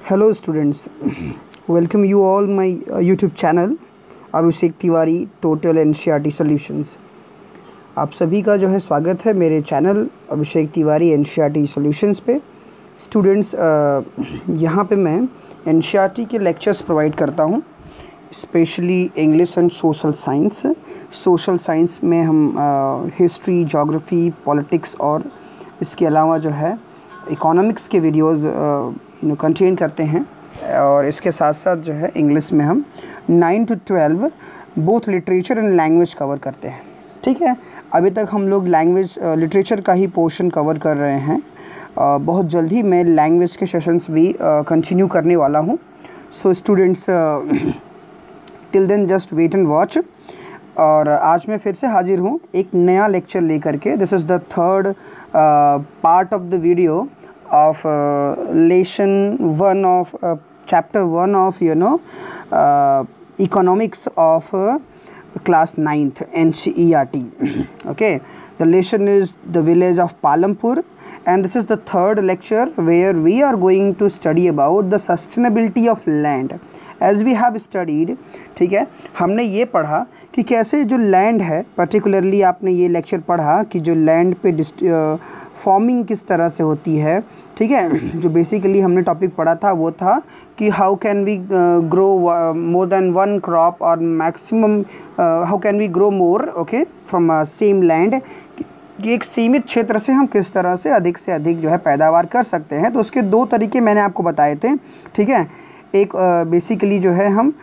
Hello students, welcome you all my YouTube channel Abhishek Tiwari total NCERT solutions. आप सभी का जो है स्वागत है मेरे channel Abhishek Tiwari NCERT solutions पे। स्टूडेंट्स, यहाँ पे मैं एनसीईआरटी के लेक्चर्स प्रोवाइड करता हूँ, specially English and social science. Social science में हम हिस्ट्री, ज्योग्राफी, पॉलिटिक्स और इसके अलावा जो है इकोनॉमिक्स के वीडियोस कंटेन करते हैं। और इसके साथ साथ जो है इंग्लिश में हम 9 to 12 both literature and language cover करते हैं। ठीक है, अभी तक हम लोग लैंग्वेज लिटरेचर का ही पोर्शन कवर कर रहे हैं। बहुत जल्द ही मैं लैंग्वेज के सेशंस भी कंटिन्यू करने वाला हूँ। So students, till then just wait and watch. और आज मैं फिर से हाजिर हूँ एक नया लेक्चर लेकर के। This is the third part of the video of lesson 1 of chapter 1 of economics of class 9th NCERT. Okay, the lesson is the village of Palampur, and this is the third lecture where we are going to study about the sustainability of land as we have studied। ठीक है, हमने ये पढ़ा कि कैसे जो land है, particularly आपने ये लेक्चर पढ़ा कि जो लैंड पे फार्मिंग किस तरह से होती है। ठीक है, जो बेसिकली हमने टॉपिक पढ़ा था वो था कि how can we grow more than one crop और maximum how can we grow more okay from same land, कि एक सीमित क्षेत्र से हम किस तरह से अधिक जो है पैदावार कर सकते हैं। तो उसके दो तरीके मैंने आपको बताए थे। ठीक है, एक बेसिकली जो है हम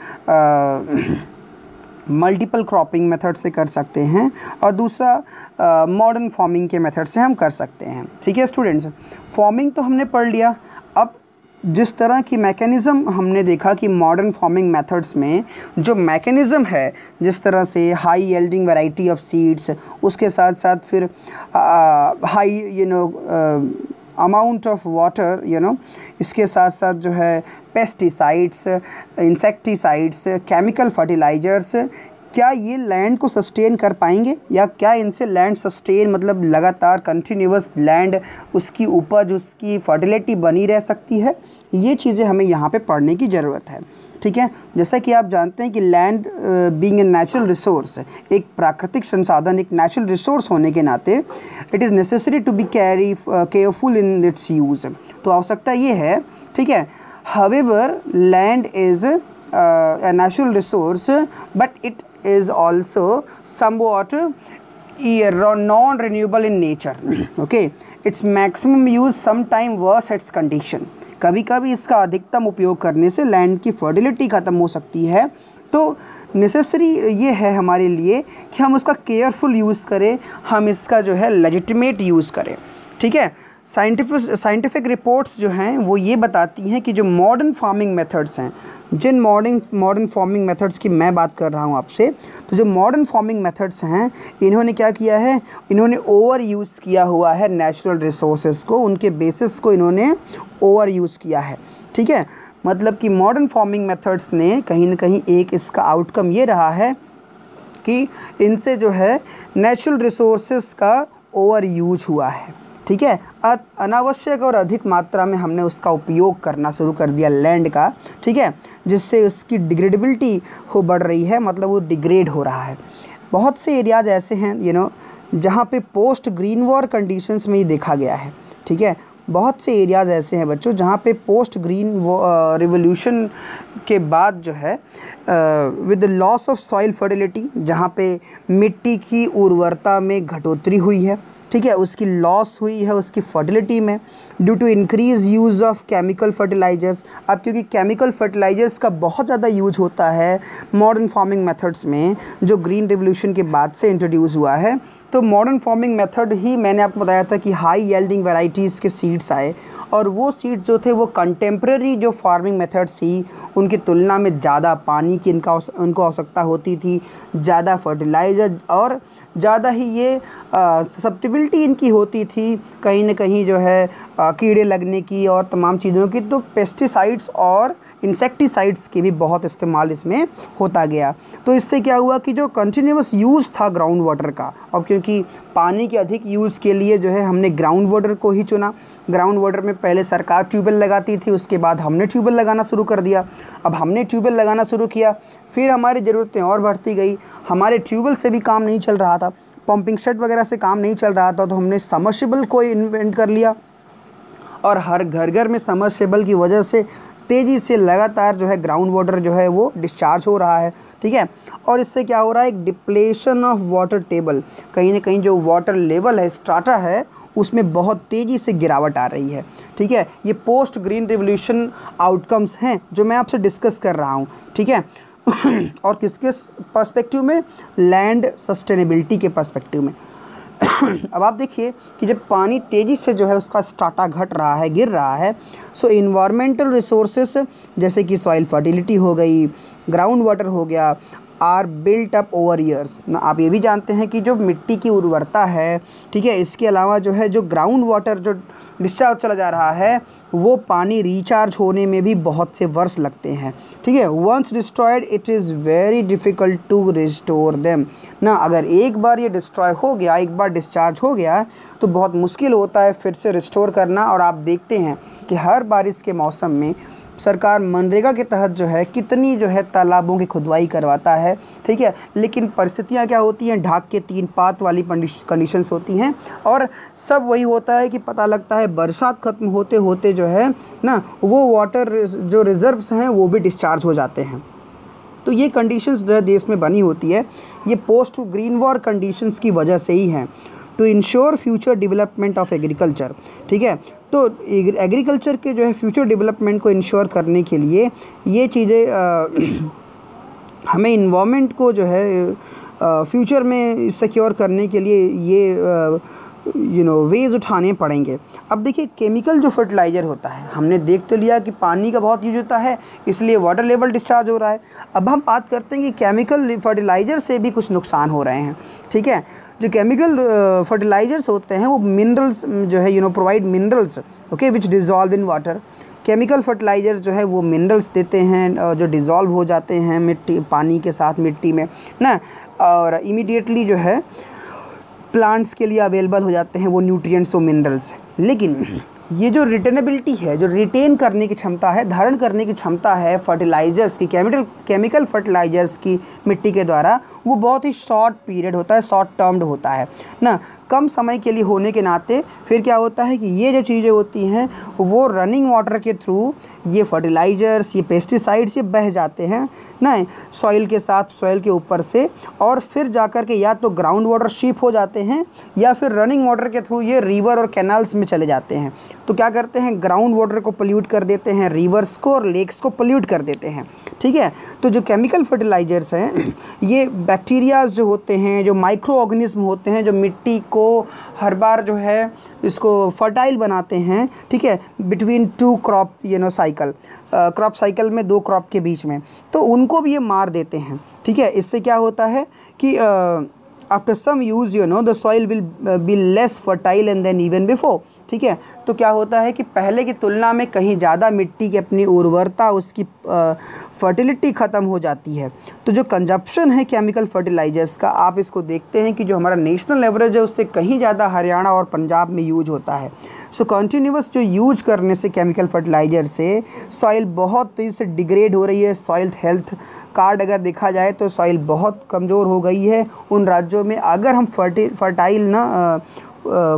मल्टीपल क्रॉपिंग मेथड से कर सकते हैं और दूसरा मॉडर्न फार्मिंग के मेथड से हम कर सकते हैं। ठीक है स्टूडेंट्स, फार्मिंग तो हमने पढ़ लिया। अब जिस तरह की मैकेनिज़्म हमने देखा कि मॉडर्न फार्मिंग मेथड्स में जो मैकेनिज़्म है, जिस तरह से high yielding variety of seeds, उसके साथ साथ फिर हाई अमाउंट ऑफ वाटर इसके साथ साथ जो है पेस्टिसाइड्स, इंसेक्टिसाइड्स, केमिकल फर्टिलाइजर्स, क्या ये लैंड को सस्टेन कर पाएंगे या क्या इनसे लैंड सस्टेन मतलब लगातार कंटिन्यूअस लैंड उसकी उपज, उसकी फर्टिलिटी बनी रह सकती है। ये चीज़ें हमें यहाँ पे पढ़ने की ज़रूरत है। ठीक है, जैसा कि आप जानते हैं कि land being a natural resource, एक प्राकृतिक संसाधन, एक नेचुरल रिसोर्स होने के नाते it is necessary to be careful in its use. तो आवश्यकता ये है। ठीक है, however land is a natural resource but it is also somewhat non-renewable in nature. Okay, its maximum use sometime worse its condition। कभी कभी इसका अधिकतम उपयोग करने से लैंड की फर्टिलिटी ख़त्म हो सकती है। तो नेसेसरी ये है हमारे लिए कि हम उसका केयरफुल यूज़ करें, हम इसका जो है लेजिटिमेट यूज़ करें। ठीक है, साइंटिफिक रिपोर्ट्स जो हैं वो ये बताती हैं कि जो मॉडर्न फार्मिंग मेथड्स हैं, जिन मॉडर्न फार्मिंग मेथड्स की मैं बात कर रहा हूँ आपसे, तो जो मॉडर्न फार्मिंग मेथड्स हैं इन्होंने क्या किया है, इन्होंने ओवर यूज़ किया हुआ है नेचुरल रिसोर्सेज को, उनके बेसिस को इन्होंने ओवर यूज़ किया है। ठीक है, मतलब कि मॉडर्न फार्मिंग मेथड्स ने कहीं ना कहीं एक इसका आउटकम ये रहा है कि इनसे जो है नेचुरल रिसोर्सेज का ओवर यूज हुआ है। ठीक है, अनावश्यक और अधिक मात्रा में हमने उसका उपयोग करना शुरू कर दिया लैंड का। ठीक है, जिससे उसकी डिग्रेडेबिलिटी हो बढ़ रही है, मतलब वो डिग्रेड हो रहा है। बहुत से एरियाज़ ऐसे हैं जहाँ पे पोस्ट ग्रीन वॉर कंडीशंस में ही देखा गया है। ठीक है, बहुत से एरियाज़ ऐसे हैं बच्चों जहाँ पे पोस्ट ग्रीन रिवोल्यूशन के बाद जो है with the loss of soil fertility, जहाँ पे मिट्टी की उर्वरता में घटोतरी हुई है। ठीक है, उसकी लॉस हुई है उसकी फर्टिलिटी में due to increase use of chemical fertilizers. अब क्योंकि केमिकल फर्टिलाइजर्स का बहुत ज़्यादा यूज होता है मॉडर्न फार्मिंग मेथड्स में, जो ग्रीन रिवोल्यूशन के बाद से इंट्रोड्यूस हुआ है, तो मॉडर्न फार्मिंग मेथड ही मैंने आपको बताया था कि हाई यील्डिंग वैराइटीज़ के सीड्स आए, और वो सीड्स जो थे वो कंटेम्प्रेरी जो फार्मिंग मेथड्स थी उनकी तुलना में ज़्यादा पानी की उनको आवश्यकता होती थी, ज़्यादा फर्टिलाइज़र और ज़्यादा ही ये ससेप्टिबिलिटी इनकी होती थी कहीं ना कहीं जो है कीड़े लगने की और तमाम चीज़ों की। तो पेस्टिसाइड्स और इंसेक्टिसाइड्स के भी बहुत इस्तेमाल इसमें होता गया। तो इससे क्या हुआ कि जो कंटिन्यूअस यूज़ था ग्राउंड वाटर का, अब क्योंकि पानी के अधिक यूज़ के लिए जो है हमने ग्राउंड वाटर को ही चुना। ग्राउंड वाटर में पहले सरकार ट्यूबवेल लगाती थी, उसके बाद हमने ट्यूबवेल लगाना शुरू कर दिया। अब हमने ट्यूबवेल लगाना शुरू किया, फिर हमारी ज़रूरतें और बढ़ती गई, हमारे ट्यूबवेल से भी काम नहीं चल रहा था, पंपिंग सेट वगैरह से काम नहीं चल रहा था, तो हमने सबमर्सिबल को इन्वेंट कर लिया और हर घर घर में सबमर्सिबल की वजह से तेज़ी से लगातार जो है ग्राउंड वाटर जो है वो डिस्चार्ज हो रहा है, ठीक है। और इससे क्या हो रहा है, एक डिप्लेशन ऑफ वाटर टेबल, कहीं ना कहीं जो वाटर लेवल है, स्ट्राटा है, उसमें बहुत तेज़ी से गिरावट आ रही है, ठीक है। ये पोस्ट ग्रीन रिवोल्यूशन आउटकम्स हैं जो मैं आपसे डिस्कस कर रहा हूँ, ठीक है। और किसके पर्सपेक्टिव में, लैंड सस्टेनेबिलिटी के पर्सपेक्टिव में। अब आप देखिए कि जब पानी तेज़ी से जो है उसका स्ट्राटा घट रहा है, गिर रहा है, सो इन्वायरमेंटल रिसोर्सेस जैसे कि सॉइल फर्टिलिटी हो गई, ग्राउंड वाटर हो गया, are built up over years ना। आप ये भी जानते हैं कि जो मिट्टी की उर्वरता है, ठीक है, इसके अलावा जो है जो ग्राउंड वाटर जो डिस्चार्ज चला जा रहा है, वो पानी रिचार्ज होने में भी बहुत से वर्ष लगते हैं, ठीक है। Once destroyed it is very difficult to restore them ना। अगर एक बार ये डिस्ट्रॉय हो गया, एक बार डिस्चार्ज हो गया, तो बहुत मुश्किल होता है फिर से रिस्टोर करना। और आप देखते हैं कि हर बारिश के मौसम में सरकार मनरेगा के तहत जो है कितनी जो है तालाबों की खुदवाई करवाता है, ठीक है। लेकिन परिस्थितियाँ क्या होती हैं, ढाक के 3 पात वाली कंडीशंस होती हैं, और सब वही होता है कि पता लगता है बरसात ख़त्म होते होते जो है ना, वो वाटर जो रिज़र्व्स हैं वो भी डिस्चार्ज हो जाते हैं। तो ये कंडीशंस जो है देश में बनी होती है, ये पोस्ट ग्रीन वॉर कंडीशंस की वजह से ही हैं, to ensure future development of agriculture, ठीक है। तो एग्रीकल्चर के जो है फ्यूचर डेवलपमेंट को इंश्योर करने के लिए ये चीज़ें हमें इन्वायरमेंट को जो है फ्यूचर में सिक्योर करने के लिए ये वेज उठाने पड़ेंगे। अब देखिए केमिकल जो फर्टिलाइज़र होता है, हमने देख तो लिया कि पानी का बहुत यूज होता है, इसलिए वाटर लेवल डिस्चार्ज हो रहा है। अब हम बात करते हैं कि केमिकल फर्टिलाइज़र से भी कुछ नुकसान हो रहे हैं, ठीक है। जो केमिकल फर्टिलाइज़र्स होते हैं वो मिनरल्स जो है provide minerals, okay, which dissolve in water. Chemical fertiliser जो है वो मिनरल्स देते हैं जो डिज़ोल्व हो जाते हैं मिट्टी, पानी के साथ मिट्टी में ना, और इमीडिएटली जो है प्लांट्स के लिए अवेलेबल हो जाते हैं वो न्यूट्रिएंट्स और मिनरल्स। लेकिन ये जो रिटेनेबिलिटी है, जो रिटेन करने की क्षमता है, धारण करने की क्षमता है फर्टिलाइज़र्स की, केमिकल फर्टिलाइज़र्स की मिट्टी के द्वारा, वो बहुत ही शॉर्ट पीरियड होता है, शॉर्ट टर्म्ड होता है ना, कम समय के लिए होने के नाते फिर क्या होता है कि ये जो चीज़ें होती हैं वो रनिंग वाटर के थ्रू ये फर्टिलाइज़र्स, ये पेस्टिसाइड्स, ये बह जाते हैं ना सॉइल के साथ, सॉइल के ऊपर से, और फिर जाकर के या तो ग्राउंड वाटर शिप हो जाते हैं या फिर रनिंग वाटर के थ्रू ये रिवर और कैनाल्स में चले जाते हैं। तो क्या करते हैं, ग्राउंड वाटर को पोल्यूट कर देते हैं, रिवर्स को और लेक्स को पोल्यूट कर देते हैं, ठीक है। तो जो केमिकल फर्टिलाइज़र्स हैं, ये बैक्टीरियाज जो होते हैं, जो माइक्रो ऑर्गेनिज्म होते हैं, जो मिट्टी को हर बार जो है इसको फर्टाइल बनाते हैं, ठीक है, between 2 crop cycle, crop cycle में 2 क्रॉप के बीच में, तो उनको भी ये मार देते हैं, ठीक है। इससे क्या होता है कि after some use the soil will be less fertile and then even before, ठीक है। तो क्या होता है कि पहले की तुलना में कहीं ज़्यादा मिट्टी की अपनी उर्वरता, उसकी फर्टिलिटी ख़त्म हो जाती है। तो जो कंजप्शन है केमिकल फर्टिलाइज़र्स का, आप इसको देखते हैं कि जो हमारा नेशनल एवरेज है उससे कहीं ज़्यादा हरियाणा और पंजाब में यूज होता है। सो कंटिन्यूस जो यूज करने से केमिकल फर्टिलाइज़र से सॉइल बहुत तेज़ी से डिग्रेड हो रही है। सॉइल हेल्थ कार्ड अगर देखा जाए तो सॉइल बहुत कमज़ोर हो गई है उन राज्यों में। अगर हम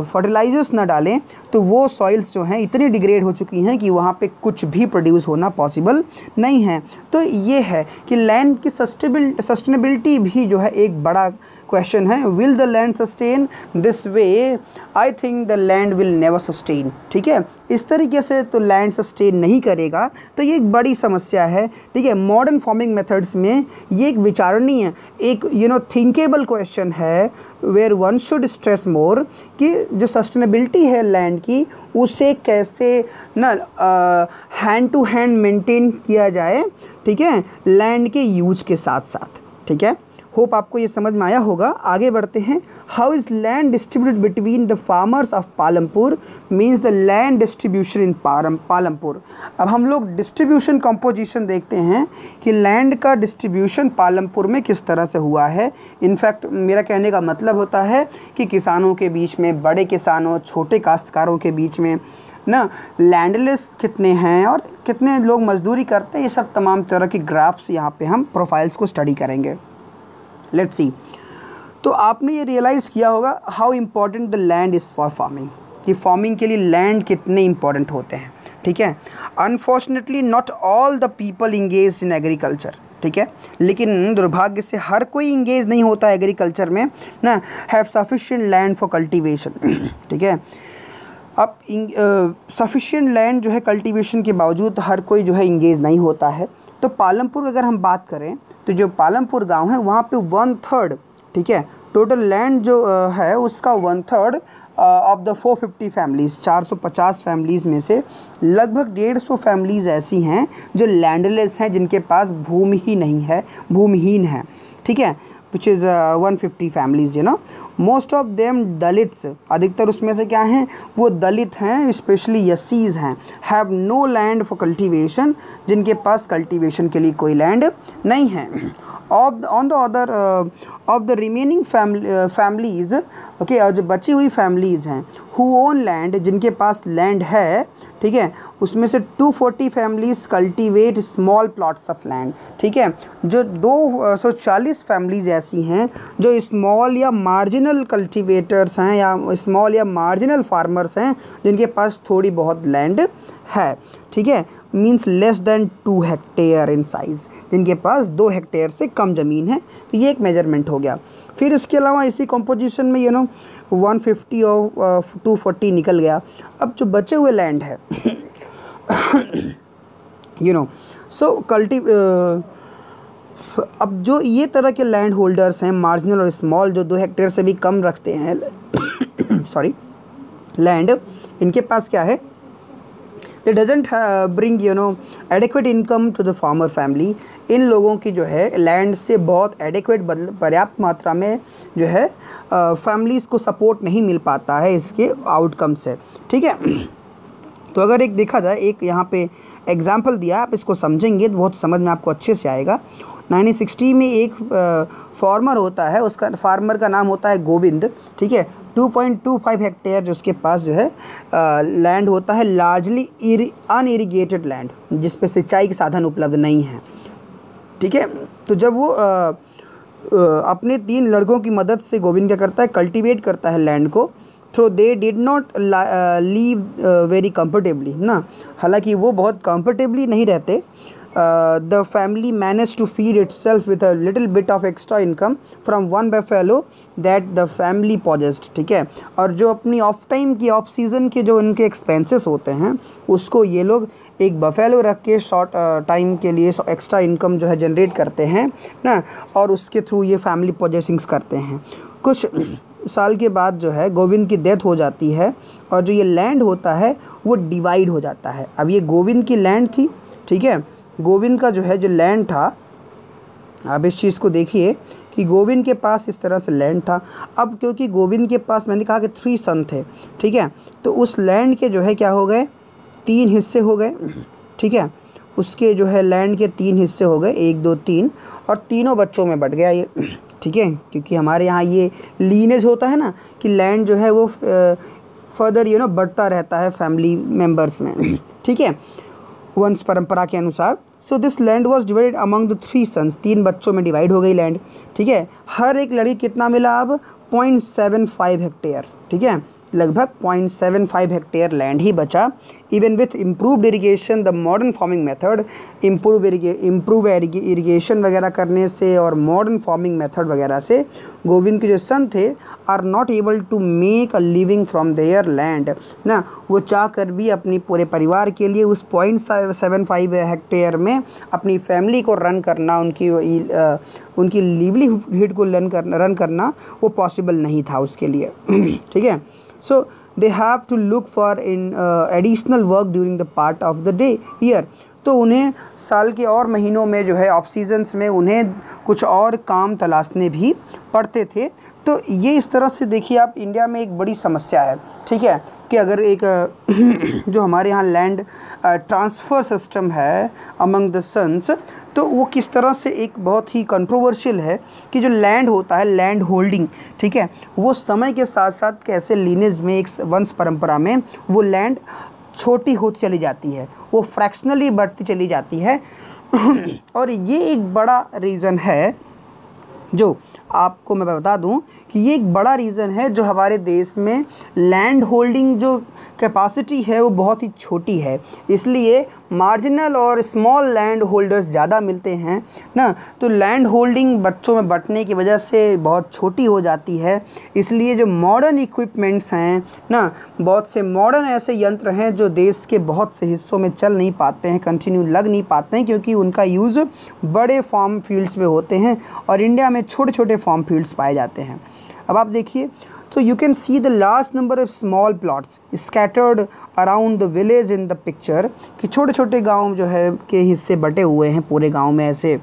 फर्टिलाइज़र्स ना डालें तो वो सॉइल्स जो हैं इतनी डिग्रेड हो चुकी हैं कि वहाँ पे कुछ भी प्रोड्यूस होना पॉसिबल नहीं है। तो ये है कि लैंड की सस्टेनेबिलिटी भी जो है एक बड़ा क्वेश्चन है। Will the land sustain this way? I think the land will never sustain, ठीक है। इस तरीके से तो लैंड सस्टेन नहीं करेगा, तो ये एक बड़ी समस्या है, ठीक है। मॉडर्न फार्मिंग मेथड्स में ये एक विचारणीय, एक थिंकेबल क्वेश्चन है, where one should stress more कि जो सस्टेनेबिलिटी है लैंड की, उसे कैसे ना हैंड टू हैंड मेंटेन किया जाए, ठीक है, लैंड के यूज के साथ साथ, ठीक है। होप आपको ये समझ में आया होगा। आगे बढ़ते हैं। How is land distributed between the farmers of Palampur means the land distribution in Palampur. अब हम लोग डिस्ट्रीब्यूशन कंपोजिशन देखते हैं कि लैंड का डिस्ट्रीब्यूशन पालमपुर में किस तरह से हुआ है। इनफैक्ट मेरा कहने का मतलब होता है कि किसानों के बीच में, बड़े किसानों, छोटे काश्तकारों के बीच में ना लैंडलेस कितने हैं और कितने लोग मजदूरी करते हैं, ये सब तमाम तरह की ग्राफ्स यहाँ पे हम प्रोफाइल्स को स्टडी करेंगे। Let's see. तो आपने ये रियलाइज़ किया होगा how important the land is for farming, कि फार्मिंग के लिए लैंड कितने इंपॉर्टेंट होते हैं। ठीक है। Unfortunately not all the people engage in agriculture. ठीक है, लेकिन दुर्भाग्य से हर कोई इंगेज नहीं होता एग्रीकल्चर में ना, have sufficient land for cultivation. ठीक है। अब सफिशिएंट लैंड जो है कल्टीवेशन के बावजूद हर कोई जो है इंगेज नहीं होता है। तो पालमपुर अगर हम बात करें तो जो पालमपुर गांव है वहाँ पे 1/3, ठीक है, टोटल लैंड जो है उसका 1/3 ऑफ द 450 फैमिलीज़, 450 फैमिलीज़ में से लगभग 150 फैमिलीज़ ऐसी हैं जो लैंडलेस हैं, जिनके पास भूमि ही नहीं है, भूमिहीन है। ठीक है, which is 150 families, you know. Most of them Dalits, अधिकतर उसमें से क्या हैं, वो दलित हैं, स्पेशली एससीज़ हैं। Have no land for cultivation, जिनके पास कल्टीवेशन के लिए कोई लैंड नहीं है। On the other of the remaining families, okay, और जो बची हुई फैमिलीज़ हैं हु ओन लैंड, जिनके पास लैंड है, ठीक है, उसमें से 240 families cultivate small plots of land. ठीक है, जो 240 फैमिलीज़ ऐसी हैं जो स्मॉल या मार्जिनल कल्टीवेटर्स हैं या स्मॉल या मार्जिनल फार्मर्स हैं, जिनके पास थोड़ी बहुत लैंड है। ठीक है, means less than 2 hectare in size, जिनके पास 2 हेक्टेयर से कम ज़मीन है। तो ये एक मेजरमेंट हो गया। फिर इसके अलावा इसी कॉम्पोजिशन में 150 और 240 निकल गया। अब जो बचे हुए लैंड है सो अब जो ये तरह के लैंड होल्डर्स हैं, मार्जिनल और स्मॉल, जो 2 हेक्टेयर से भी कम रखते हैं सॉरी लैंड, इनके पास क्या है, It doesn't bring adequate income to the farmer family। इन लोगों की जो है लैंड से बहुत एडिक्वेट पर्याप्त मात्रा में जो है फैमिलीज़ को सपोर्ट नहीं मिल पाता है इसके आउटकम से। ठीक है, तो अगर एक देखा जाए, एक यहाँ पे एग्जांपल दिया, आप इसको समझेंगे तो बहुत समझ में आपको अच्छे से आएगा। 1960 में एक फार्मर होता है, उसका फार्मर का नाम होता है गोविंद। ठीक है, 2.25 हेक्टेयर जो उसके पास जो है लैंड होता है, लार्जली अनइरिगेटेड लैंड, जिस पे सिंचाई के साधन उपलब्ध नहीं हैं। ठीक है, तो जब वो अपने 3 लड़कों की मदद से गोविंद क्या करता है, कल्टीवेट करता है लैंड को, though they did not live very comfortably ना, हालांकि वो बहुत कंफर्टेबली नहीं रहते। The family managed to feed itself with a little bit of extra income from one buffalo that the family possessed। ठीक है, और जो अपनी ऑफ टाइम की, ऑफ सीज़न के जो उनके एक्सपेंसेस होते हैं, उसको ये लोग एक बफेलो रख के शॉर्ट टाइम के लिए एक्स्ट्रा इनकम जो है जनरेट करते हैं ना, और उसके थ्रू ये फैमिली पोजेसिंग्स करते हैं। कुछ साल के बाद जो है गोविंद की डेथ हो जाती है और जो ये लैंड होता है वो डिवाइड हो जाता है। अब ये गोविंद की लैंड थी। ठीक है, गोविंद का जो है जो लैंड था, आप इस चीज़ को देखिए कि गोविंद के पास इस तरह से लैंड था। अब क्योंकि गोविंद के पास, मैंने कहा कि 3 सन थे, ठीक है, तो उस लैंड के जो है क्या हो गए, 3 हिस्से हो गए। ठीक है, उसके जो है लैंड के 3 हिस्से हो गए, 1 2 3, और तीनों बच्चों में बट गया ये। ठीक है, क्योंकि हमारे यहाँ ये लीनेज होता है ना कि लैंड जो है वो फर्दर बढ़ता रहता है फैमिली मेम्बर्स में। ठीक है, वंश परंपरा के अनुसार। So this land was divided among the 3 sons, 3 बच्चों में डिवाइड हो गई लैंड। ठीक है, हर एक लड़की कितना मिला, अब 0.75 हेक्टेयर। ठीक है, लगभग 0.75 हेक्टेयर लैंड ही बचा। Even with improved irrigation, the modern farming method, improve irrigation वगैरह करने से और मॉडर्न फार्मिंग मेथड वगैरह से गोविंद के जो सन थे are not able to make a living from their land ना, वो चाह कर भी अपनी पूरे परिवार के लिए उस 0.75 हेक्टेयर में अपनी फैमिली को रन करना, उनकी लिवलीहुड को रन करना वो पॉसिबल नहीं था उसके लिए। ठीक है, so they have to look for in additional work during the part of the day year। तो उन्हें साल के और महीनों में जो है ऑफ सीजन्स में उन्हें कुछ और काम तलाशने भी पड़ते थे। तो ये इस तरह से देखिए आप, इंडिया में एक बड़ी समस्या है, ठीक है, कि अगर एक जो हमारे यहाँ लैंड ट्रांसफ़र सिस्टम है अमंग द सन्स, तो वो किस तरह से एक बहुत ही कंट्रोवर्शियल है कि जो लैंड होता है, लैंड होल्डिंग, ठीक है, वो समय के साथ साथ कैसे लीनेज में, एक वंश परंपरा में वो लैंड छोटी होती चली जाती है, वो फ्रैक्शनली बढ़ती चली जाती है। और ये एक बड़ा रीज़न है, जो आपको मैं बता दूं कि ये एक बड़ा रीज़न है जो हमारे देश में लैंड होल्डिंग जो कैपेसिटी है वो बहुत ही छोटी है, इसलिए मार्जिनल और स्मॉल लैंड होल्डर्स ज़्यादा मिलते हैं ना। तो लैंड होल्डिंग बच्चों में बंटने की वजह से बहुत छोटी हो जाती है, इसलिए जो मॉडर्न इक्विपमेंट्स हैं ना, बहुत से मॉडर्न ऐसे यंत्र हैं जो देश के बहुत से हिस्सों में चल नहीं पाते हैं, कंटिन्यू लग नहीं पाते हैं, क्योंकि उनका यूज़ बड़े फार्म फील्ड्स में होते हैं और इंडिया में छोटे छोटे फार्म फील्ड्स पाए जाते हैं। अब आप देखिए, so you can see the large number of small plots scattered around the village in the picture, कि छोटे छोटे गांव जो है के हिस्से बटे हुए हैं, पूरे गांव में ऐसे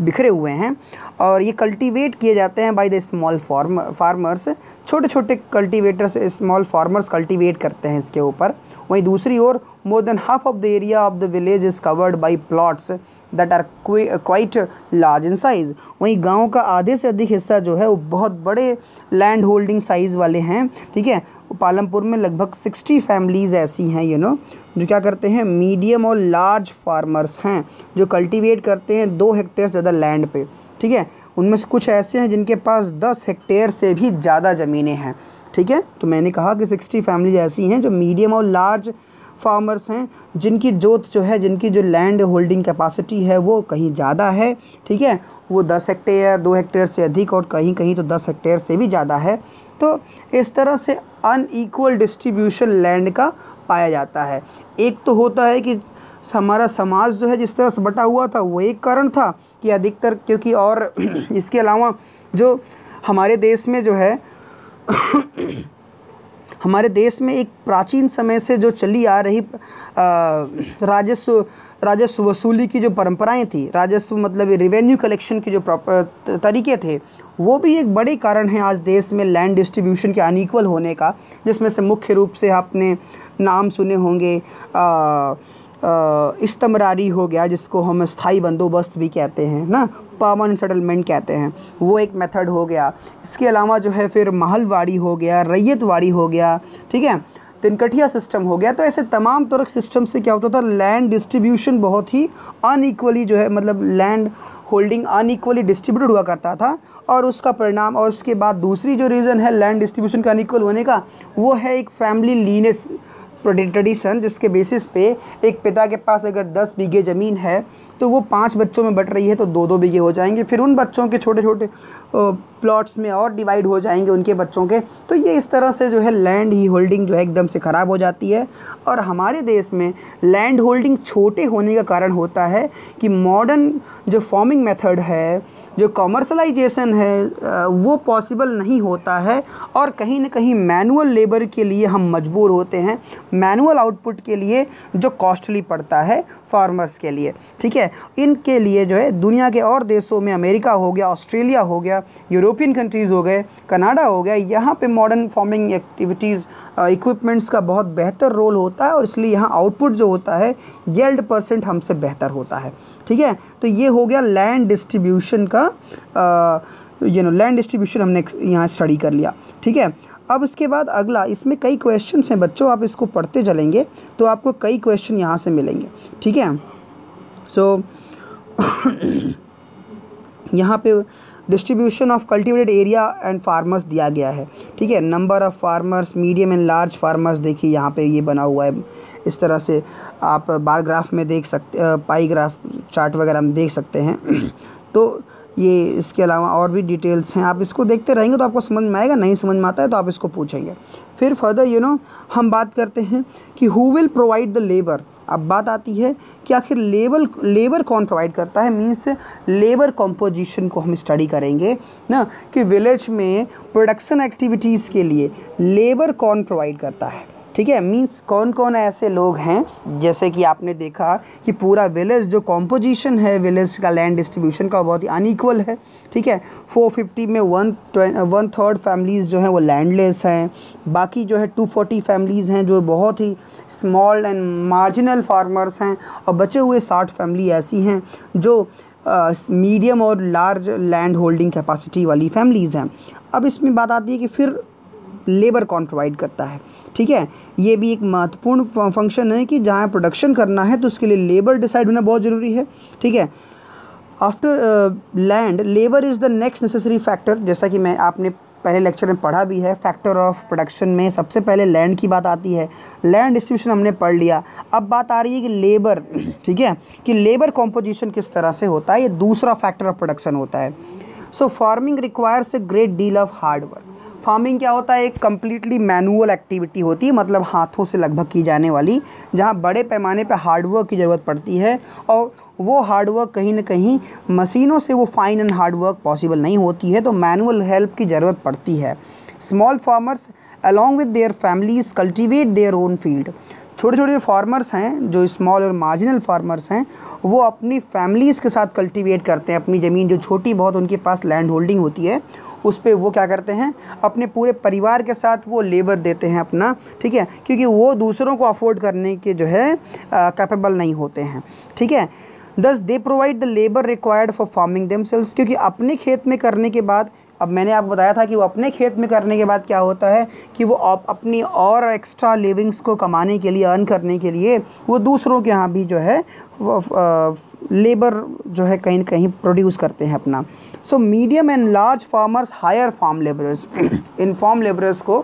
बिखरे हुए हैं, और ये कल्टीवेट किए जाते हैं बाय द स्मॉल फार्मर्स, छोटे छोटे कल्टीवेटर्स, स्मॉल फार्मर्स कल्टीवेट करते हैं इसके ऊपर। वहीं दूसरी ओर more than half of the area of the village is covered by plots that are quite large in size. वहीं गांव का आधे से अधिक हिस्सा जो है वो बहुत बड़े लैंड होल्डिंग साइज़ वाले हैं, ठीक है। पालमपुर में लगभग 60 फैमिलीज़ ऐसी हैं जो क्या करते हैं, मीडियम और लार्ज फार्मर्स हैं, जो कल्टीवेट करते हैं 2 हेक्टेयर से ज़्यादा लैंड पे, ठीक है। उनमें से कुछ ऐसे हैं जिनके पास 10 हेक्टेयर से भी ज़्यादा ज़मीनें हैं, ठीक है। तो मैंने कहा कि 60 फैमिलीज ऐसी हैं जो मीडियम और लार्ज फार्मर्स हैं, जिनकी जोत जो है, जिनकी जो लैंड होल्डिंग कैपेसिटी है वो कहीं ज़्यादा है, ठीक है। वो 10 हेक्टेयर, 2 हेक्टेयर से अधिक, और कहीं कहीं तो 10 हेक्टेयर से भी ज़्यादा है। तो इस तरह से अनइक्वल डिस्ट्रीब्यूशन लैंड का पाया जाता है। एक तो होता है कि हमारा समाज जो है जिस तरह से बटा हुआ था, वो एक कारण था कि अधिकतर, क्योंकि और इसके अलावा जो हमारे देश में जो है हमारे देश में एक प्राचीन समय से जो चली आ रही राजस्व वसूली की जो परंपराएं थी, राजस्व मतलब रेवेन्यू कलेक्शन के जो तरीके थे, वो भी एक बड़े कारण हैं आज देश में लैंड डिस्ट्रीब्यूशन के अनइक्वल होने का, जिसमें से मुख्य रूप से आपने नाम सुने होंगे इस्तमरारी हो गया, जिसको हम स्थायी बंदोबस्त भी कहते हैं ना, परमानेंट सेटलमेंट कहते हैं, वो एक मेथड हो गया। इसके अलावा जो है फिर महलवाड़ी हो गया, रैयतवाड़ी हो गया, ठीक है, तिनकठिया सिस्टम हो गया। तो ऐसे तमाम तरह सिस्टम से क्या होता था, लैंड डिस्ट्रीब्यूशन बहुत ही अनइक्वली जो है, मतलब लैंड होल्डिंग अनइक्वली डिस्ट्रीब्यूटेड हुआ करता था, और उसका परिणाम, और उसके बाद दूसरी जो रीज़न है लैंड डिस्ट्रीब्यूशन का अनइक्वल होने का, वो है एक फैमिली लीनेस ट्रेडिशन, जिसके बेसिस पे एक पिता के पास अगर 10 बीघे ज़मीन है तो वो 5 बच्चों में बट रही है तो 2-2 बीघे हो जाएंगे, फिर उन बच्चों के छोटे छोटे प्लॉट्स में और डिवाइड हो जाएंगे उनके बच्चों के। तो ये इस तरह से जो है लैंड ही होल्डिंग जो है एकदम से ख़राब हो जाती है। और हमारे देश में लैंड होल्डिंग छोटे होने का कारण होता है कि मॉडर्न जो फार्मिंग मेथड है, जो कॉमर्शलाइजेशन है, वो पॉसिबल नहीं होता है, और कहीं ना कहीं मैनुअल लेबर के लिए हम मजबूर होते हैं, मैनुअल आउटपुट के लिए, जो कॉस्टली पड़ता है फार्मर्स के लिए, ठीक है। इनके लिए जो है दुनिया के और देशों में, अमेरिका हो गया, ऑस्ट्रेलिया हो गया, यूरोपियन कंट्रीज़ हो गए, कनाडा हो गया, यहाँ पे मॉडर्न फार्मिंग एक्टिविटीज़ इक्विपमेंट्स का बहुत बेहतर रोल होता है, और इसलिए यहाँ आउटपुट जो होता है यील्ड % हमसे बेहतर होता है, ठीक है। तो ये हो गया लैंड डिस्ट्रीब्यूशन का, लैंड डिस्ट्रीब्यूशन हमने यहाँ स्टडी कर लिया, ठीक है। अब इसके बाद अगला, इसमें कई क्वेश्चंस हैं बच्चों, आप इसको पढ़ते चलेंगे तो आपको कई क्वेश्चन यहाँ से मिलेंगे, ठीक है। सो यहाँ पे distribution of cultivated area and farmers दिया गया है, ठीक है। Number of farmers, medium and large farmers, देखिए यहाँ पे ये बना हुआ है, इस तरह से आप बार ग्राफ में देख सकते, पाई ग्राफ चार्ट वगैरह में देख सकते हैं। तो ये इसके अलावा और भी डिटेल्स हैं, आप इसको देखते रहेंगे तो आपको समझ में आएगा, नहीं समझ में आता है तो आप इसको पूछेंगे। फिर फर्दर हम बात करते हैं कि who will provide the labour. अब बात आती है कि आखिर लेबर कौन प्रोवाइड करता है, मीन्स लेबर कॉम्पोजिशन को हम स्टडी करेंगे ना, कि विलेज में प्रोडक्शन एक्टिविटीज़ के लिए लेबर कौन प्रोवाइड करता है, ठीक है। मीन्स कौन कौन ऐसे लोग हैं, जैसे कि आपने देखा कि पूरा विलेज जो कॉम्पोजिशन है विलेज का लैंड डिस्ट्रीब्यूशन का बहुत ही अनइक्वल है। ठीक है, 450 में 1/3 फैमिलीज़ जो हैं वो लैंडलेस हैं, बाकी जो है 240 फैमिलीज़ हैं जो बहुत ही स्मॉल एंड मार्जिनल फार्मर्स हैं, और बचे हुए 60 फैमिली ऐसी हैं जो मीडियम और लार्ज लैंड होल्डिंग कैपेसिटी वाली फैमिलीज़ हैं। अब इसमें बात आती है कि फिर लेबर कौन प्रोवाइड करता है। ठीक है, ये भी एक महत्वपूर्ण फंक्शन है कि जहाँ प्रोडक्शन करना है तो उसके लिए लेबर डिसाइड होना बहुत ज़रूरी है। ठीक है, after land labour is the next necessary factor, जैसा कि मैं आपने पहले लेक्चर में पढ़ा भी है। फैक्टर ऑफ प्रोडक्शन में सबसे पहले लैंड की बात आती है, लैंड डिस्ट्रीब्यूशन हमने पढ़ लिया। अब बात आ रही है कि लेबर, ठीक है, कि लेबर कॉम्पोजिशन किस तरह से होता है, ये दूसरा फैक्टर ऑफ प्रोडक्शन होता है। So farming requires a great deal of hard work. Farming क्या होता है, एक कम्प्लीटली मैनुअल एक्टिविटी होती है, मतलब हाथों से लगभग की जाने वाली, जहाँ बड़े पैमाने पर हार्डवर्क की ज़रूरत पड़ती है, और वो हार्डवर्क कहीं ना कहीं मशीनों से वो फाइन एंड हार्डवर्क पॉसिबल नहीं होती है, तो मैनुअल हेल्प की ज़रूरत पड़ती है। Small farmers along with their families cultivate their own field. छोटे छोटे जो फार्मर्स हैं, जो स्मॉल और मार्जिनल फार्मर्स हैं, वो अपनी फैमिलीज़ के साथ कल्टिवेट करते हैं अपनी ज़मीन, जो छोटी बहुत उनके पास लैंड होल्डिंग होती है उस पर वो क्या करते हैं, अपने पूरे परिवार के साथ वो लेबर देते हैं अपना। ठीक है, क्योंकि वो दूसरों को अफोर्ड करने के जो है कैपेबल नहीं होते हैं। ठीक है, दस they provide the labour required for farming themselves, क्योंकि अपने खेत में करने के बाद, अब मैंने आपको बताया था कि वो अपने खेत में करने के बाद क्या होता है कि वो अपनी और एक्स्ट्रा लिविंग्स को कमाने के लिए, अर्न करने के लिए वो दूसरों के यहाँ भी जो है लेबर जो है कहीं न कहीं प्रोड्यूस करते हैं अपना। So medium and large farmers hire farm labourers. इन फार्म लेबरर्स को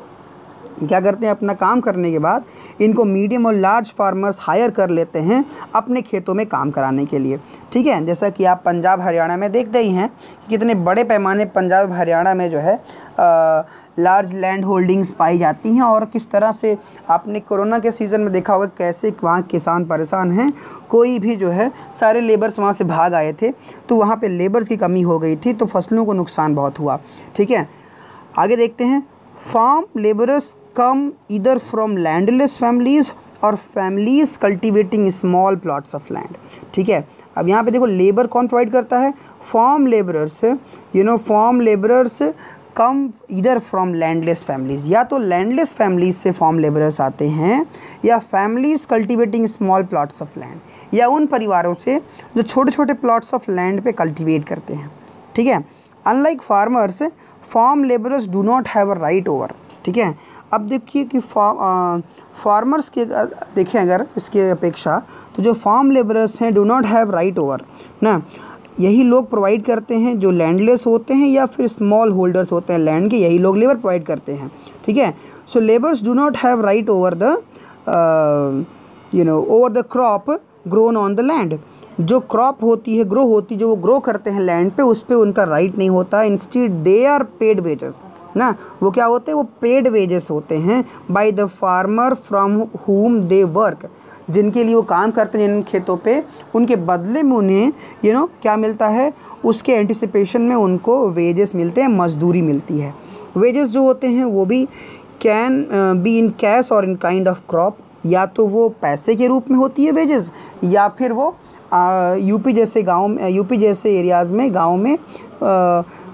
क्या करते हैं, अपना काम करने के बाद इनको मीडियम और लार्ज फार्मर्स हायर कर लेते हैं अपने खेतों में काम कराने के लिए। ठीक है, जैसा कि आप पंजाब हरियाणा में देखते ही हैं कि कितने बड़े पैमाने पंजाब हरियाणा में जो है लार्ज लैंड होल्डिंग्स पाई जाती हैं, और किस तरह से आपने कोरोना के सीज़न में देखा होगा कैसे वहाँ किसान परेशान हैं। कोई भी जो है सारे लेबर्स वहाँ से भाग आए थे, तो वहाँ पे लेबर्स की कमी हो गई थी, तो फसलों को नुकसान बहुत हुआ। ठीक है, आगे देखते हैं। Farm labourers come either from landless families और families cultivating small plots of land. ठीक है, अब यहाँ पे देखो लेबर कौन प्रोवाइड करता है, farm labourers. Farm labourers come either from landless families, या तो लैंडलेस फैमिलीज से फार्म लेबरर्स आते हैं, या families cultivating small plots of land, या उन परिवारों से जो छोटे छोटे प्लॉट्स ऑफ लैंड पे कल्टिवेट करते हैं। ठीक है, unlike farmers farm labourers do not have a right over. ठीक है, अब देखिए कि फार्मर्स के देखें अगर इसके अपेक्षा, तो जो फार्म लेबरर्स हैं do not have right over ना, यही लोग प्रोवाइड करते हैं जो लैंडलेस होते हैं या फिर स्मॉल होल्डर्स होते हैं लैंड के, यही लोग लेबर प्रोवाइड करते हैं। ठीक है, so labours do not have right over the over the crop grown on the land. जो क्रॉप होती है, ग्रो होती है, जो वो ग्रो करते हैं लैंड पे, उस पर उनका राइट नहीं होता। Instead they are paid wages ना, वो क्या होते हैं, वो पेड वेजेस होते हैं बाय द फार्मर फ्रॉम हुम दे वर्क, जिनके लिए वो काम करते हैं जिन खेतों पे, उनके बदले में उन्हें क्या मिलता है, उसके एंटिसिपेशन में उनको वेजेस मिलते हैं, मजदूरी मिलती है। वेजेस जो होते हैं वो भी कैन बी इन कैश और इन काइंड ऑफ क्रॉप, या तो वो पैसे के रूप में होती है वेजेस, या फिर वो यूपी जैसे गांव में, यूपी जैसे एरियाज़ में, गांव में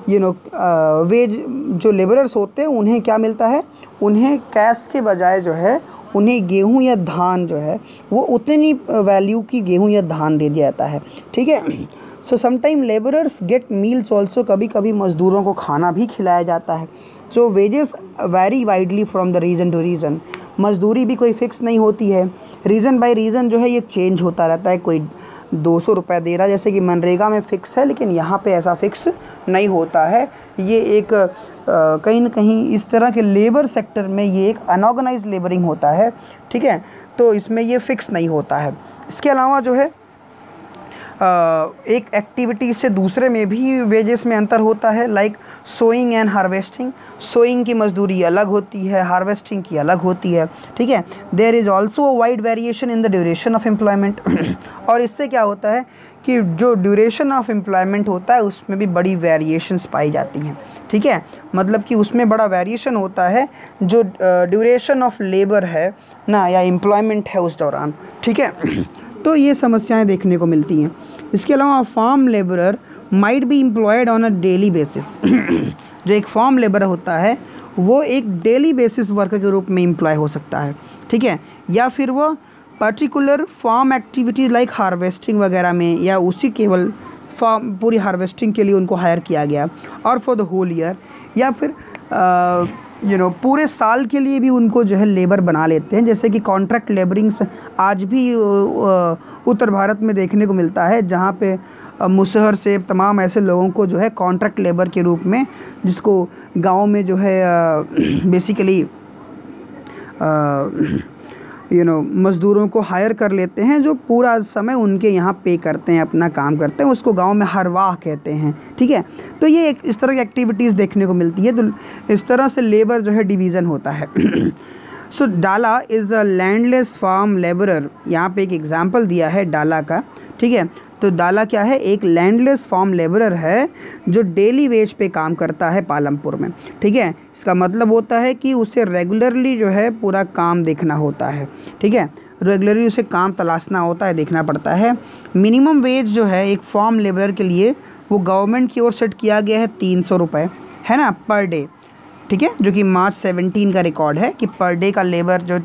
वेज जो लेबरर्स होते हैं उन्हें क्या मिलता है, उन्हें कैश के बजाय जो है उन्हें गेहूं या धान जो है वो उतनी वैल्यू की गेहूं या धान दे दिया जाता है। ठीक है, so sometime labourers get meals also, कभी कभी मज़दूरों को खाना भी खिलाया जाता है। So wages vary widely from the region to region, मज़दूरी भी कोई फ़िक्स नहीं होती है, रीज़न बाय रीज़न जो है ये चेंज होता रहता है। कोई 200 रुपये दे रहा, जैसे कि मनरेगा में फ़िक्स है, लेकिन यहाँ पे ऐसा फ़िक्स नहीं होता है। ये एक कहीं न कहीं इस तरह के लेबर सेक्टर में ये एक अनऑर्गेनाइज्ड लेबरिंग होता है। ठीक है, तो इसमें ये फ़िक्स नहीं होता है। इसके अलावा जो है एक एक्टिविटी से दूसरे में भी वेजेस में अंतर होता है, like sowing and harvesting. Sowing की मजदूरी अलग होती है, हार्वेस्टिंग की अलग होती है, ठीक है। There is also a wide variation in the duration of employment. और इससे क्या होता है कि जो ड्यूरेशन ऑफ एम्प्लॉयमेंट होता है उसमें भी बड़ी वेरिएशंस पाई जाती हैं, ठीक है। मतलब कि उसमें बड़ा वेरिएशन होता है जो ड्यूरेशन ऑफ लेबर है ना, या एम्प्लॉयमेंट है उस दौरान, ठीक है। तो ये समस्याएं देखने को मिलती हैं। इसके अलावा farm labourer might be employed on a daily basis. जो एक फार्म लेबर होता है वो एक डेली बेसिस वर्कर के रूप में एम्प्लॉय हो सकता है, ठीक है। या फिर वो particular farm activities like harvesting वगैरह में, या उसी केवल फार्म पूरी हार्वेस्टिंग के लिए उनको हायर किया गया, और फॉर द होल ईयर, या फिर पूरे साल के लिए भी उनको जो है लेबर बना लेते हैं। जैसे कि कॉन्ट्रैक्ट लेबरिंग्स आज भी उत्तर भारत में देखने को मिलता है, जहाँ पे मुसहर से तमाम ऐसे लोगों को जो है कॉन्ट्रैक्ट लेबर के रूप में, जिसको गांव में जो है बेसिकली मज़दूरों को हायर कर लेते हैं, जो पूरा समय उनके यहाँ पे करते हैं, अपना काम करते हैं, उसको गांव में हरवाह कहते हैं, ठीक है। तो ये एक इस तरह की एक्टिविटीज़ देखने को मिलती है। तो इस तरह से लेबर जो है डिवीज़न होता है। So Dala is a landless farm labourer. यहाँ पे एक एग्जांपल दिया है डाला का, ठीक है। तो डाला क्या है, एक लैंडलेस फार्म लेबरर है जो डेली वेज पे काम करता है पालमपुर में, ठीक है। इसका मतलब होता है कि उसे रेगुलरली जो है पूरा काम देखना होता है, ठीक है। रेगुलरली उसे काम तलाशना होता है, देखना पड़ता है। मिनिमम वेज जो है एक फार्म लेबरर के लिए वो गवर्नमेंट की ओर सेट किया गया है 300 रुपये, है ना, पर डे, ठीक है। जो कि मार्च 17 का रिकॉर्ड है कि पर डे का लेबर जो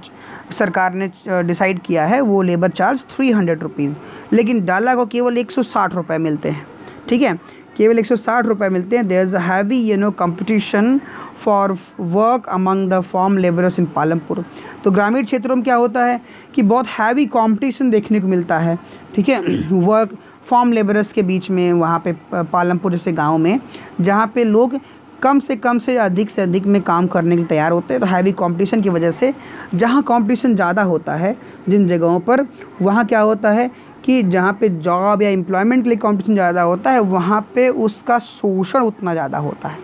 सरकार ने डिसाइड किया है वो लेबर चार्ज 300 रुपीज़। लेकिन डाला को केवल 160 रुपये मिलते हैं, ठीक है, केवल 160 रुपये मिलते हैं। There is a heavy competition for work among the farm labourers in Palampur. तो ग्रामीण क्षेत्रों में क्या होता है कि बहुत हैवी कंपटीशन देखने को मिलता है, ठीक है, वर्क फार्म लेबरर्स के बीच में, वहाँ पे पालमपुर जैसे गाँव में, जहाँ पे लोग कम से अधिक में काम करने के लिए तैयार होते हैं। तो हैवी कंपटीशन की वजह से जहाँ कंपटीशन ज़्यादा होता है जिन जगहों पर, वहाँ क्या होता है कि जहाँ पे जॉब या एम्प्लॉयमेंट के लिए कंपटीशन ज़्यादा होता है, वहाँ पे उसका शोषण उतना ज़्यादा होता है,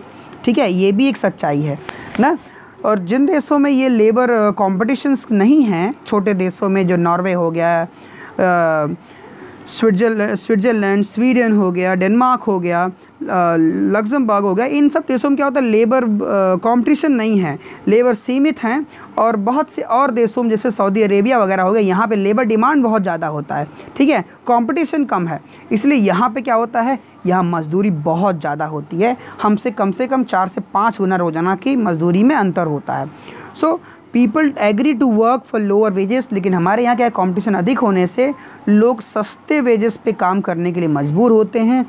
ठीक है। ये भी एक सच्चाई है ना। और जिन देशों में ये लेबर कॉम्पिटिशन्स नहीं हैं, छोटे देशों में, जो नॉर्वे हो गया, स्विट्ज़रलैंड, स्वीडन हो गया, डेनमार्क हो गया, लग्जमबर्ग हो गया, इन सब देशों में क्या होता है, लेबर कंपटीशन नहीं है, लेबर सीमित हैं। और बहुत से और देशों में जैसे सऊदी अरेबिया वगैरह हो गया, यहाँ पे लेबर डिमांड बहुत ज़्यादा होता है, ठीक है, कंपटीशन कम है, इसलिए यहाँ पे क्या होता है, यहाँ मज़दूरी बहुत ज़्यादा होती है। हमसे कम 4 से 5 गुना रोज़ाना की मज़दूरी में अंतर होता है। So people agree to work for lower wages. लेकिन हमारे यहाँ क्या है, कंपटीशन अधिक होने से लोग सस्ते वेजेस पे काम करने के लिए मजबूर होते हैं।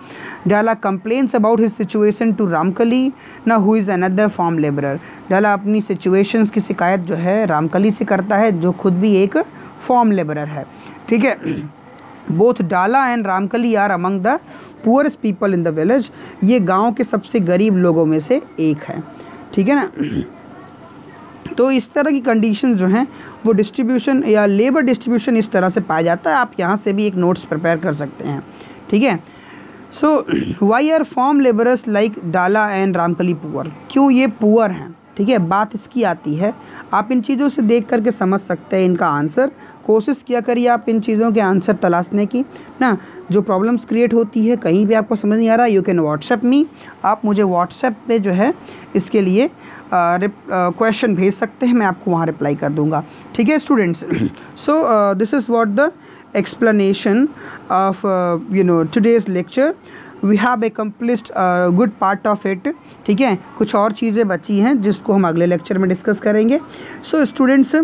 Dala complains about his situation to Ramkali ना, who is another farm labourer. Dala अपनी सिचुएशंस की शिकायत जो है रामकली से करता है, जो खुद भी एक फार्म लेबरर है, ठीक है। Both Dala and Ramkali are among the poorest people in the village. ये गाँव के सबसे गरीब लोगों में से एक है, ठीक है ना। तो इस तरह की कंडीशन जो हैं वो डिस्ट्रीब्यूशन या लेबर डिस्ट्रीब्यूशन इस तरह से पाया जाता है। आप यहाँ से भी एक नोट्स प्रिपेयर कर सकते हैं, ठीक है। So why are farm labourers like Dala and Ramkali poor. क्यों ये पुअर हैं, ठीक है, बात इसकी आती है। आप इन चीज़ों से देख करके समझ सकते हैं इनका आंसर। कोशिश किया करिए आप इन चीज़ों के आंसर तलाशने की ना। जो प्रॉब्लम्स क्रिएट होती है, कहीं भी आपको समझ नहीं आ रहा, यू कैन व्हाट्सएप मी। आप मुझे व्हाट्सएप पे जो है इसके लिए क्वेश्चन भेज सकते हैं, मैं आपको वहाँ रिप्लाई कर दूँगा, ठीक है students. So this is what the explanation of today's lecture. We have accomplished a good part of it, ठीक है। कुछ और चीज़ें बची हैं जिसको हम अगले लेक्चर में डिस्कस करेंगे। सो स्टूडेंट्स,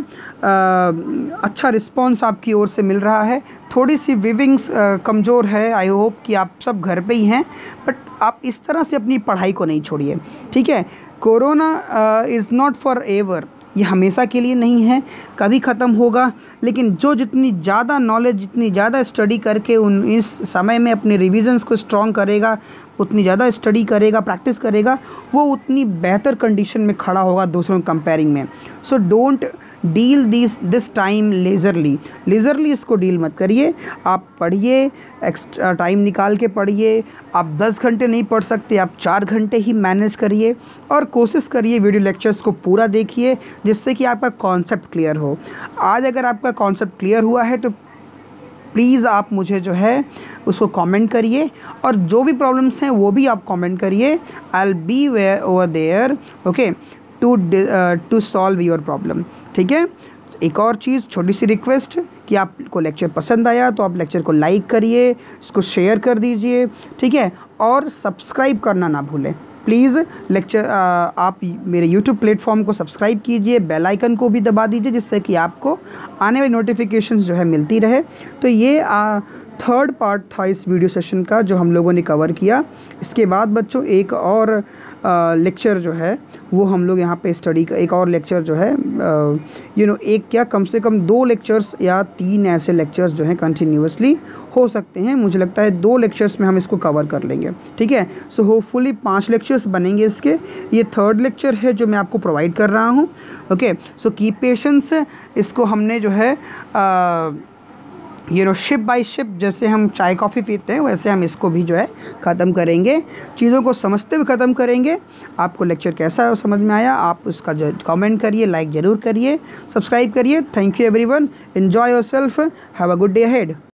अच्छा रिस्पॉन्स आपकी ओर से मिल रहा है। थोड़ी सी विविंग्स कमज़ोर है, आई होप कि आप सब घर पे ही हैं, बट आप इस तरह से अपनी पढ़ाई को नहीं छोड़िए, ठीक है। Corona is not for ever, ये हमेशा के लिए नहीं है, कभी ख़त्म होगा। लेकिन जो जितनी ज़्यादा नॉलेज, जितनी ज़्यादा स्टडी करके इस समय में अपने रिविजन्स को स्ट्रॉन्ग करेगा, उतनी ज़्यादा स्टडी करेगा, प्रैक्टिस करेगा, वो उतनी बेहतर कंडीशन में खड़ा होगा दूसरों के कंपेयरिंग में। So don't deal this time lazily इसको डील मत करिए। आप पढ़िए, एक्स्ट्रा टाइम निकाल के पढ़िए। आप 10 घंटे नहीं पढ़ सकते, आप 4 घंटे ही मैनेज करिए और कोशिश करिए वीडियो लेक्चर्स को पूरा देखिए, जिससे कि आपका कॉन्सेप्ट क्लियर हो। आज अगर आपका कॉन्सेप्ट क्लियर हुआ है तो प्लीज़ आप मुझे जो है उसको कमेंट करिए, और जो भी प्रॉब्लम्स हैं वो भी आप कमेंट करिए। I will be over there okay to solve your problem. ठीक है। एक और चीज़, छोटी सी रिक्वेस्ट कि आपको लेक्चर पसंद आया तो आप लेक्चर को लाइक करिए, इसको शेयर कर दीजिए। ठीक है। और सब्सक्राइब करना ना भूलें प्लीज़। लेक्चर आप मेरे YouTube प्लेटफॉर्म को सब्सक्राइब कीजिए, बेल आइकन को भी दबा दीजिए, जिससे कि आपको आने वाली नोटिफिकेशंस जो है मिलती रहे। तो ये थर्ड पार्ट था इस वीडियो सेशन का जो हम लोगों ने कवर किया। इसके बाद बच्चों एक और लेक्चर जो है वो हम लोग यहाँ पे स्टडी का एक और लेक्चर जो है एक क्या कम से कम 2 लेक्चर्स या 3 ऐसे लेक्चर्स जो हैं कंटिन्यूसली हो सकते हैं। मुझे लगता है 2 लेक्चर्स में हम इसको कवर कर लेंगे। ठीक है। सो होपफुली 5 लेक्चर्स बनेंगे इसके। ये थर्ड लेक्चर है जो मैं आपको प्रोवाइड कर रहा हूँ। ओके। So keep patience. इसको हमने जो है शिप बाय शिप, जैसे हम चाय कॉफ़ी पीते हैं वैसे हम इसको भी जो है ख़त्म करेंगे, चीज़ों को समझते हुए ख़त्म करेंगे। आपको लेक्चर कैसा समझ में आया आप उसका जो कमेंट करिए, लाइक ज़रूर करिए, सब्सक्राइब करिए। Thank you everyone, enjoy yourself, have a good day ahead.